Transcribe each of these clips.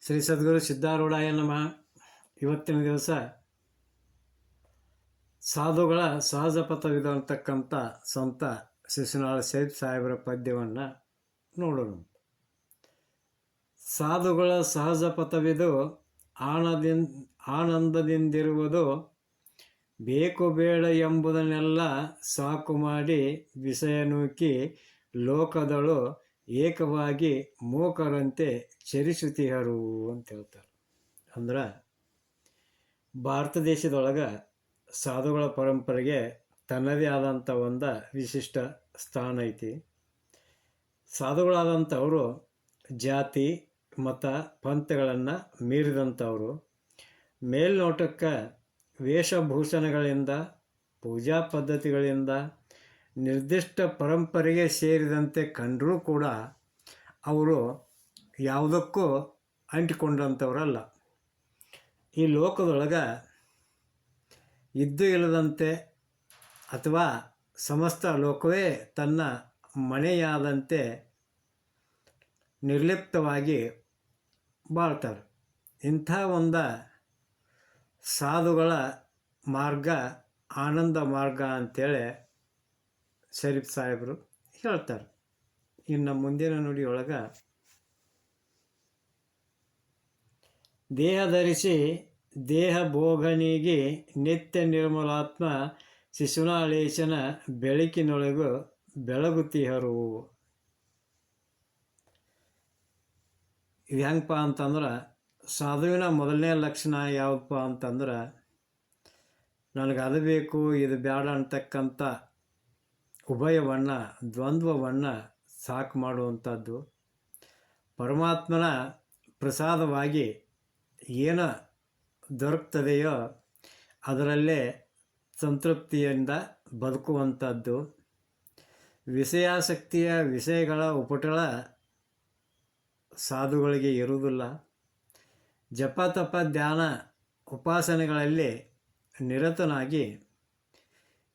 ಶ್ರೀ ಸದ್ಗುರು ಸಿದ್ಧಾರೂಢಾಯ ನಮಃ. ಇವತ್ತಿನ ದಿವಸ ಸಾಧುಗಳ ಸಹಜ ಪಥವಿದು ಅಂತಕ್ಕಂಥ ಸಂತ ಶಿಶುನಾಳ ಶೇಖ್ ಸಾಹೇಬರ ಪದ್ಯವನ್ನು ನೋಡೋಣ. ಸಾಧುಗಳ ಸಹಜ ಪಥವಿದು ಆನಂದದಿಂದಿರುವುದು, ಬೇಕು ಬೇಡ ಎಂಬುದನ್ನೆಲ್ಲ ಸಾಕು ಮಾಡಿ ವಿಷಯ ನೂಕಿ ಲೋಕದಳು ಏಕವಾಗಿ ಮೂಕರಂತೆ ಚರಿಸುತ್ತಿಹರು ಅಂತ ಹೇಳ್ತಾರೆ. ಅಂದ್ರೆ ಭಾರತ ದೇಶದೊಳಗೆ ಸಾಧುಗಳ ಪರಂಪರೆಗೆ ತನ್ನದೇ ಆದಂಥ ಒಂದು ವಿಶಿಷ್ಟ ಸ್ಥಾನ ಐತಿ. ಸಾಧುಗಳಾದಂಥವರು ಜಾತಿ ಮತ ಪಂಥಗಳನ್ನು ಮೀರಿದಂಥವರು. ಮೇಲ್ನೋಟಕ್ಕೆ ವೇಷಭೂಷಣಗಳಿಂದ ಪೂಜಾ ಪದ್ಧತಿಗಳಿಂದ ನಿರ್ದಿಷ್ಟ ಪರಂಪರೆಗೆ ಸೇರಿದಂತೆ ಕಂಡರೂ ಕೂಡ ಅವರು ಯಾವುದಕ್ಕೂ ಅಂಟಿಕೊಂಡಂಥವರಲ್ಲ. ಈ ಲೋಕದೊಳಗೆ ಇದ್ದು ಇಲ್ಲದಂತೆ ಅಥವಾ ಸಮಸ್ತ ಲೋಕವೇ ತನ್ನ ಮನೆಯಾದಂತೆ ನಿರ್ಲಿಪ್ತವಾಗಿ ಬಾಳ್ತಾರೆ. ಇಂಥ ಒಂದು ಸಾಧುಗಳ ಮಾರ್ಗ ಆನಂದ ಮಾರ್ಗ ಅಂಥೇಳಿ ಶರೀಫ್ ಸಾಹೇಬರು ಹೇಳ್ತಾರೆ. ಇನ್ನು ಮುಂದಿನ ನುಡಿಯೊಳಗೆ, ದೇಹ ಧರಿಸಿ ದೇಹ ಭೋಗನಿಗೆ ನಿತ್ಯ ನಿರ್ಮಲಾತ್ಮ ಶಿಶುನಾಳೇಶನ ಬೆಳಕಿನೊಳಗೂ ಬೆಳಗುತ್ತಿಹರು. ಇದು ಹೆಂಗಪ್ಪ ಅಂತಂದ್ರೆ, ಸಾಧುವಿನ ಮೊದಲನೇ ಲಕ್ಷಣ ಯಾವುದಪ್ಪ ಅಂತಂದ್ರೆ, ನನಗೆ ಅದು ಬೇಕು ಇದು ಬೇಡ ಅಂತಕ್ಕಂಥ ಉಭಯವನ್ನು ದ್ವಂದ್ವವನ್ನು ಸಾಕು ಮಾಡುವಂಥದ್ದು. ಪರಮಾತ್ಮನ ಪ್ರಸಾದವಾಗಿ ಏನು ದೊರಕ್ತದೆಯೋ ಅದರಲ್ಲೇ ಸಂತೃಪ್ತಿಯಿಂದ ಬದುಕುವಂಥದ್ದು. ವಿಷಯಾಸಕ್ತಿಯ ವಿಷಯಗಳ ಉಪಟಳ ಸಾಧುಗಳಿಗೆ ಇರುವುದಿಲ್ಲ. ಜಪ ತಪ ಧ್ಯಾನ ಉಪಾಸನೆಗಳಲ್ಲಿ ನಿರತನಾಗಿ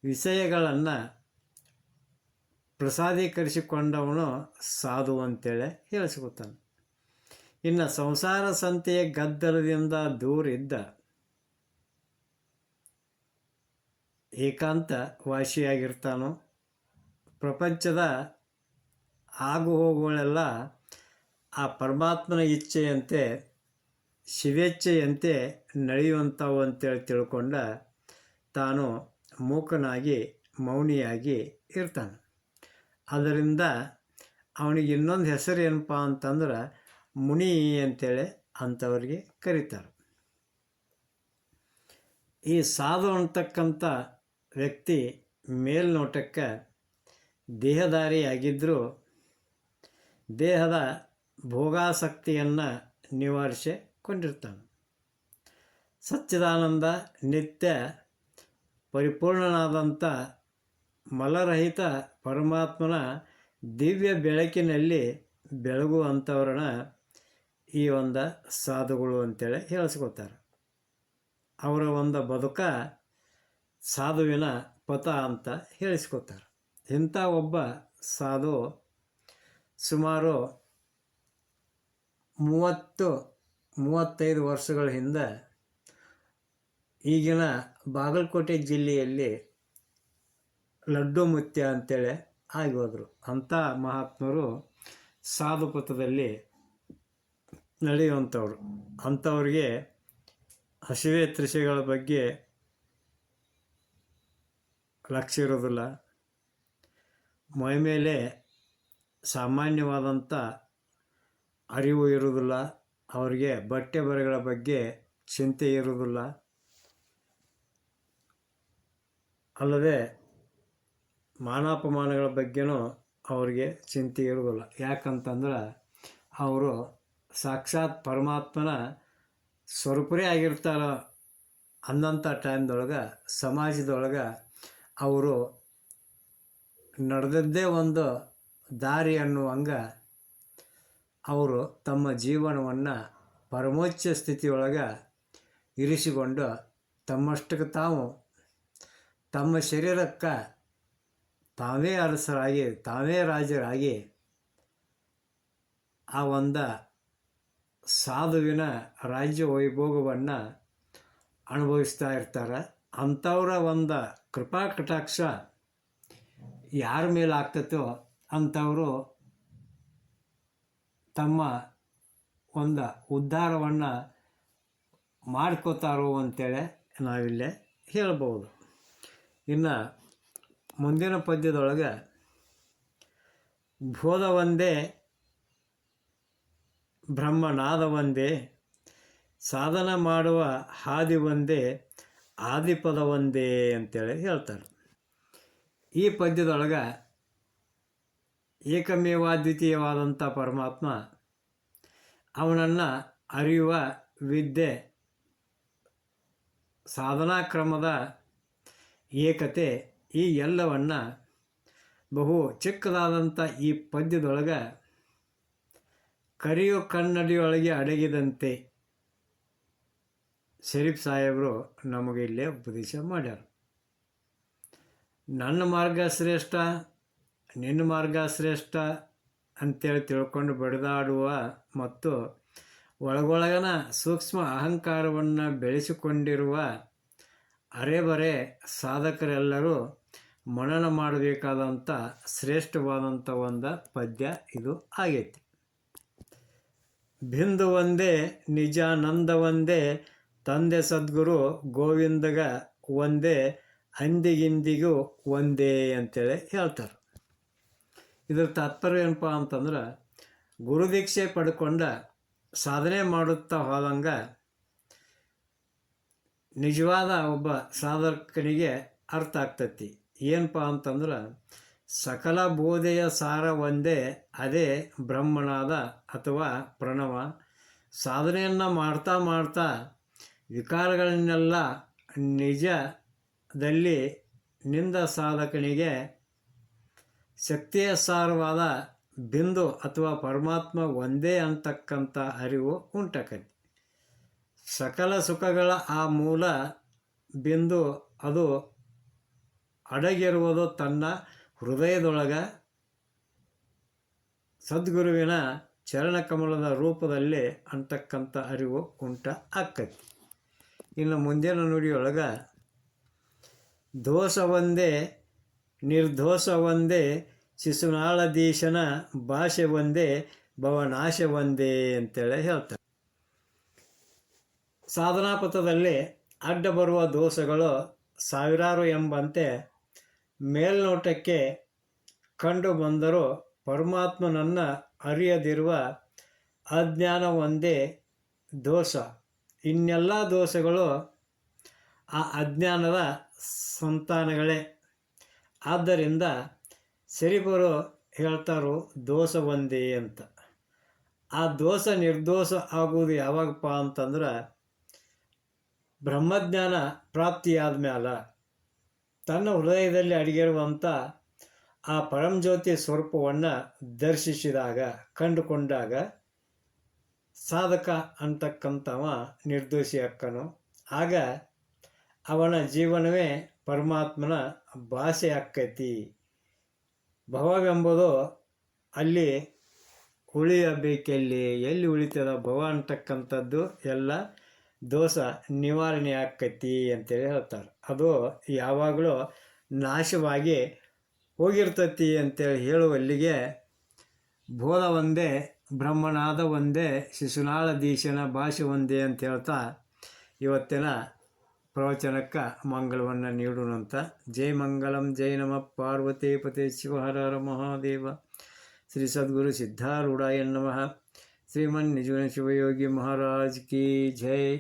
ವಿಷಯಗಳನ್ನು ಪ್ರಸಾದೀಕರಿಸಿಕೊಂಡವನು ಸಾಧು ಅಂತೇಳಿ ಹೇಳಿಸ್ಕೊತಾನೆ. ಇನ್ನು ಸಂಸಾರ ಸಂತೆಯ ಗದ್ದಲದಿಂದ ದೂರಿದ್ದ ಏಕಾಂತ ವಾಸಿಯಾಗಿರ್ತಾನೋ. ಪ್ರಪಂಚದ ಆಗು ಹೋಗುಗಳೆಲ್ಲ ಆ ಪರಮಾತ್ಮನ ಇಚ್ಛೆಯಂತೆ ಶಿವೇಚ್ಛೆಯಂತೆ ನಡೆಯುವಂಥವು ಅಂತೇಳಿ ತಿಳ್ಕೊಂಡ ತಾನು ಮೂಕನಾಗಿ ಮೌನಿಯಾಗಿ ಇರ್ತಾನೆ. ಅದರಿಂದ ಅವನಿಗೆ ಇನ್ನೊಂದು ಹೆಸರು ಏನಪ್ಪ ಅಂತಂದ್ರೆ ಮುನಿ ಅಂತೇಳಿ ಅಂಥವ್ರಿಗೆ ಕರೀತಾರೆ. ಈ ಸಾಧು ಅಂತಕ್ಕಂಥ ವ್ಯಕ್ತಿ ಮೇಲ್ನೋಟಕ್ಕೆ ದೇಹಧಾರಿಯಾಗಿದ್ದರೂ ದೇಹದ ಭೋಗಾಸಕ್ತಿಯನ್ನು ನಿವಾರಿಸಿಕೊಂಡಿರ್ತಾನೆ. ಸಚ್ಚಿದಾನಂದ ನಿತ್ಯ ಪರಿಪೂರ್ಣನಾದಂಥ ಮಲರಹಿತ ಪರಮಾತ್ಮನ ದಿವ್ಯ ಬೆಳಕಿನಲ್ಲಿ ಬೆಳಗುವಂಥವ್ರನ್ನ ಈ ಒಂದು ಸಾಧುಗಳು ಅಂತೇಳಿ ಹೇಳಿಸ್ಕೊತಾರೆ. ಅವರ ಒಂದು ಬದುಕ ಸಾಧುವಿನ ಪಥ ಅಂತ ಹೇಳಿಸ್ಕೊತಾರೆ. ಇಂಥ ಒಬ್ಬ ಸಾಧು ಸುಮಾರು 30-35 ವರ್ಷಗಳ ಹಿಂದೆ ಈಗಿನ ಬಾಗಲಕೋಟೆ ಜಿಲ್ಲೆಯಲ್ಲಿ ಲಡ್ಡು ಮುತ್ಯ ಅಂತೇಳಿ ಆಗಿ ಹೋದರು. ಅಂಥ ಮಹಾತ್ಮರು ಸಾಧು ಪಥದಲ್ಲಿ ನಡೆಯುವಂಥವ್ರು. ಅಂಥವ್ರಿಗೆ ಹಸಿವೆ ತೃಷೆಗಳ ಬಗ್ಗೆ ಲಕ್ಷ್ಯ ಇರೋದಿಲ್ಲ. ಮೈಮೇಲೆ ಸಾಮಾನ್ಯವಾದಂಥ ಅರಿವು ಇರುವುದಿಲ್ಲ. ಅವರಿಗೆ ಬಟ್ಟೆ ಬರೆಗಳ ಬಗ್ಗೆ ಚಿಂತೆ ಇರುವುದಿಲ್ಲ. ಅಲ್ಲದೆ ಮಾನಾಪಮಾನಗಳ ಬಗ್ಗೆನೂ ಅವರಿಗೆ ಚಿಂತೆ ಇರುವುದಿಲ್ಲ. ಯಾಕಂತಂದ್ರೆ ಅವರು ಸಾಕ್ಷಾತ್ ಪರಮಾತ್ಮನ ಸ್ವರೂಪರೇ ಆಗಿರ್ತಾರ ಅನ್ನೋಂಥ ಟೈಮ್ದೊಳಗೆ ಸಮಾಜದೊಳಗೆ ಅವರು ನಡೆದದ್ದೇ ಒಂದು ದಾರಿ ಅನ್ನುವಂಗೆ ಅವರು ತಮ್ಮ ಜೀವನವನ್ನು ಪರಮೋಚ್ಚ ಸ್ಥಿತಿಯೊಳಗೆ ಇರಿಸಿಕೊಂಡು ತಮ್ಮಷ್ಟಕ್ಕೆ ತಾವು ತಮ್ಮ ಶರೀರಕ್ಕೆ ತಾವೇ ಅರಸರಾಗಿ ತಾವೇ ರಾಜರಾಗಿ ಆ ಒಂದು ಸಾಧುವಿನ ರಾಜ್ಯ ವೈಭೋಗವನ್ನು ಅನುಭವಿಸ್ತಾ ಇರ್ತಾರೆ. ಅಂಥವ್ರ ಒಂದು ಕೃಪಾ ಕಟಾಕ್ಷ ಯಾರ ಮೇಲೆ ಆಗ್ತೈತೋ ಅಂಥವರು ತಮ್ಮ ಒಂದು ಉದ್ಧಾರವನ್ನು ಮಾಡ್ಕೋತಾರೋ ಅಂತೇಳಿ ನಾವಿಲ್ಲೇ ಹೇಳ್ಬೋದು. ಇನ್ನು ಮುಂದಿನ ಪದ್ಯದೊಳಗೆ ಬೋಧ ಒಂದೇ ಬ್ರಹ್ಮನಾದ ಒಂದೇ, ಸಾಧನ ಮಾಡುವ ಹಾದಿ ಒಂದೇ, ಆದಿಪದ ಒಂದೇ ಅಂತೇಳಿ ಹೇಳ್ತಾರೆ. ಈ ಪದ್ಯದೊಳಗೆ ಏಕಮೇವಾದ್ವಿತೀಯವಾದಂಥ ಪರಮಾತ್ಮ ಅವನನ್ನು ಅರಿಯುವ ವಿದ್ಯೆ, ಸಾಧನಾ ಕ್ರಮದ ಏಕತೆ, ಈ ಎಲ್ಲವನ್ನು ಬಹು ಚಿಕ್ಕದಾದಂಥ ಈ ಪದ್ಯದೊಳಗೆ ಕರಿಯೋ ಕನ್ನಡಿಯೊಳಗೆ ಅಡಗಿದಂತೆ ಶರೀಫ್ ಸಾಹೇಬರು ನಮಗೆ ಇಲ್ಲೇ ಉಪದೇಶ ಮಾಡ್ಯಾರ. ನನ್ನ ಮಾರ್ಗ ಶ್ರೇಷ್ಠ, ನಿನ್ನ ಮಾರ್ಗ ಶ್ರೇಷ್ಠ ಅಂತೇಳಿ ತಿಳ್ಕೊಂಡು ಬಡಿದಾಡುವ ಮತ್ತು ಒಳಗೊಳಗನ ಸೂಕ್ಷ್ಮ ಅಹಂಕಾರವನ್ನು ಬೆಳೆಸಿಕೊಂಡಿರುವ ಅರೆಬರೆ ಸಾಧಕರೆಲ್ಲರೂ ಮನನ ಮಾಡಬೇಕಾದಂಥ ಶ್ರೇಷ್ಠವಾದಂಥ ಒಂದು ಪದ್ಯ ಇದು ಆಗೈತಿ. ಬಿಂದು ಒಂದೇ ನಿಜಾನಂದ ಒಂದೇ, ತಂದೆ ಸದ್ಗುರು ಗೋವಿಂದಗ ಒಂದೇ, ಅಂದಿಗಿಂದಿಗೂ ಒಂದೇ ಅಂತೇಳಿ ಹೇಳ್ತಾರೆ. ಇದರ ತಾತ್ಪರ್ಯ ಏನಪ್ಪ ಅಂತಂದ್ರೆ, ಗುರುದೀಕ್ಷೆ ಪಡ್ಕೊಂಡ ಸಾಧನೆ ಮಾಡುತ್ತಾ ಹೋದಂಗೆ ನಿಜವಾದ ಒಬ್ಬ ಸಾಧಕನಿಗೆ ಅರ್ಥ ಆಗ್ತೈತಿ. ಏನಪ್ಪ ಅಂತಂದ್ರೆ, ಸಕಲ ಬೋಧೆಯ ಸಾರ ಒಂದೇ, ಅದೇ ಬ್ರಹ್ಮನಾದ ಅಥವಾ ಪ್ರಣವ. ಸಾಧನೆಯನ್ನು ಮಾಡ್ತಾ ಮಾಡ್ತಾ ವಿಕಾರಗಳನ್ನೆಲ್ಲ ನಿಜದಲ್ಲಿ ನಿಂದ ಸಾಧಕನಿಗೆ ಶಕ್ತಿಯ ಸಾರವಾದ ಬಿಂದು ಅಥವಾ ಪರಮಾತ್ಮ ಒಂದೇ ಅಂತಕ್ಕಂಥ ಅರಿವು ಉಂಟಾಕೈತಿ. ಸಕಲ ಸುಖಗಳ ಆ ಮೂಲ ಬಿಂದು ಅದು ಅಡಗಿರುವುದು ತನ್ನ ಹೃದಯದೊಳಗೆ ಸದ್ಗುರುವಿನ ಚರಣಕಮಲದ ರೂಪದಲ್ಲಿ ಅಂತಕ್ಕಂಥ ಅರಿವು ಆಕ್ಕೈತಿ. ಇನ್ನು ಮುಂದಿನ ನುಡಿಯೊಳಗೆ ದೋಷ ಒಂದೇ ನಿರ್ದೋಷ ಒಂದೇ, ಶಿಶುನಾಳಧೀಶನ ಭಾಷೆ ಒಂದೇ, ಭವನಾಶ ಒಂದೇ ಅಂತೇಳಿ ಹೇಳ್ತಾರೆ. ಸಾಧನಾ ಪಥದಲ್ಲಿ ಅಡ್ಡ ಬರುವ ದೋಷಗಳು ಸಾವಿರಾರು ಎಂಬಂತೆ ಮೇಲ್ನೋಟಕ್ಕೆ ಕಂಡು ಬಂದರೂ ಪರಮಾತ್ಮನನ್ನು ಅರಿಯದಿರುವ ಅಜ್ಞಾನ ಒಂದೇ ದೋಷ. ಇನ್ನೆಲ್ಲ ದೋಷಗಳು ಆ ಅಜ್ಞಾನದ ಸಂತಾನಗಳೇ. ಆದ್ದರಿಂದ ಶರೀಫರು ಹೇಳ್ತಾರೋ ದೋಷ ಒಂದೇ ಅಂತ. ಆ ದೋಷ ನಿರ್ದೋಷ ಆಗುವುದು ಯಾವಾಗಪ್ಪ ಅಂತಂದ್ರೆ, ಬ್ರಹ್ಮಜ್ಞಾನ ಪ್ರಾಪ್ತಿಯಾದ ಮೇಲೆ ತನ್ನ ಹೃದಯದಲ್ಲಿ ಅಡಗಿರುವಂಥ ಆ ಪರಂಜ್ಯೋತಿ ಸ್ವರೂಪವನ್ನು ದರ್ಶಿಸಿದಾಗ, ಕಂಡುಕೊಂಡಾಗ ಸಾಧಕ ಅಂತಕ್ಕಂಥವ ನಿರ್ದೋಷಿ ಅಕ್ಕನು. ಆಗ ಅವನ ಜೀವನವೇ ಪರಮಾತ್ಮನ ಭಾಷೆ ಆಕ್ಕೈತಿ. ಭವವೆಂಬುದು ಅಲ್ಲಿ ಉಳಿಯಬೇಕೆಲ್ಲಿ, ಎಲ್ಲಿ ಉಳಿತದ ಭವ ಅಂತಕ್ಕಂಥದ್ದು ಎಲ್ಲ ದೋಷ ನಿವಾರಣೆ ಆಕ್ಕೈತಿ ಅಂತೇಳಿ ಹೇಳ್ತಾರೆ. ಅದು ಯಾವಾಗಲೂ ನಾಶವಾಗಿ ಹೋಗಿರ್ತೈತಿ ಅಂತೇಳಿ ಹೇಳುವಲ್ಲಿಗೆ ಬೋಧ ಒಂದೇ ಬ್ರಹ್ಮನಾದ ಒಂದೇ, ಶಿಶುನಾಳಧೀಶನ ಭಾಷೆ ಒಂದೇ ಅಂತ ಹೇಳ್ತಾ ಇವತ್ತಿನ ಪ್ರವಚನಕ್ಕೆ ಮಂಗಳವನ್ನು ನೀಡೋಣಂತ. ಜೈ ಮಂಗಳಂ, ಜೈ ನಮಃ ಪಾರ್ವತಿ ಪತಿ ಶಿವ ಹರ ಹರ ಮಹಾದೇವ. ಶ್ರೀ ಸದ್ಗುರು ಸಿದ್ಧಾರೂಢಾಯ ನಮಃ. ಶ್ರೀಮನ್ ನಿಜಗುಣ ಶಿವಯೋಗಿ ಮಹಾರಾಜ್ ಕಿ ಜೈ.